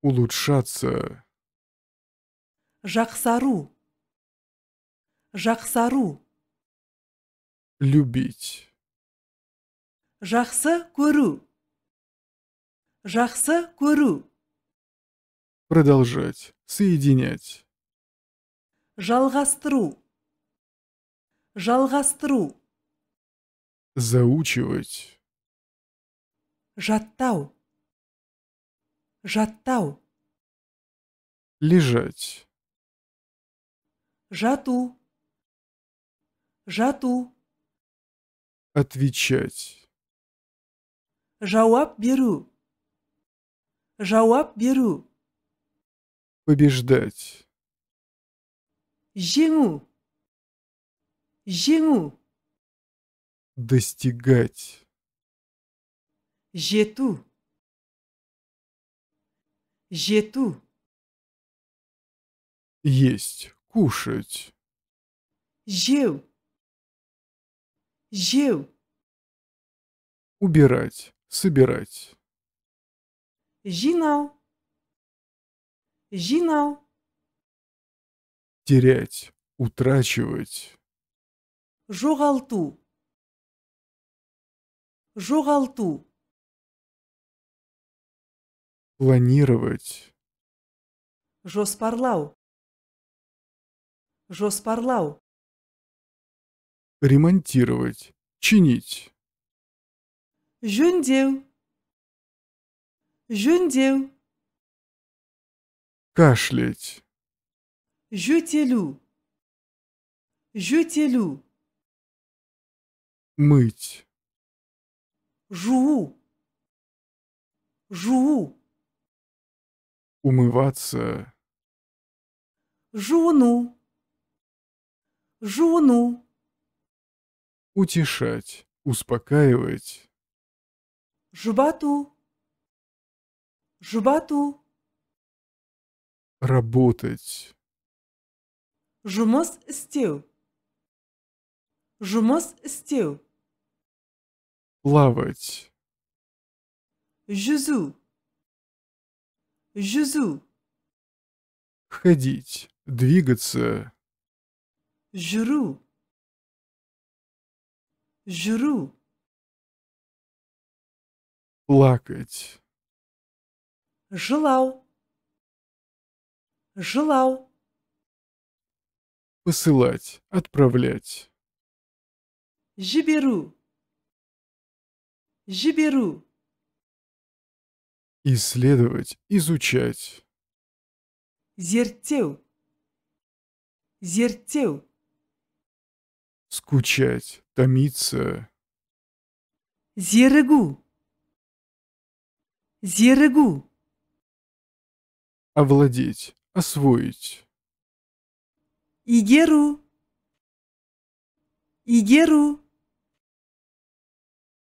улучшаться, жақсару, жақсару, любить, жақсы көру, жақсы көру, продолжать, соединять, жалғастыру, жалғастыру, заучивать, жаттау, жаттау, лежать, жату, жату, отвечать, жауап беру, жауап беру, побеждать, жеңу, жеңу, достигать, жету, жету, есть, кушать, жеу, жеу, убирать, собирать, жинау, жинау, терять, утрачивать, жоғалту, жоғалту, планировать, жоспарлау, жоспарлау, ремонтировать, чинить, жөндеу, жөндеу, кашлять, жөтелу, жөтелу, мыть, жуу, жуу, умываться, жуыну, жуыну, утешать, успокаивать, жұбату, жұбату, работать, жұмыс істеу, жұмыс істеу, плавать, жүзу, жүзу, ходить, двигаться, жүру, жүру, плакать, жылау, жылау, посылать, отправлять, жіберу, жіберу, исследовать, изучать, зерттеу, зерттеу, скучать, томиться, зерігу, зерігу, овладеть, освоить, игеру, игеру,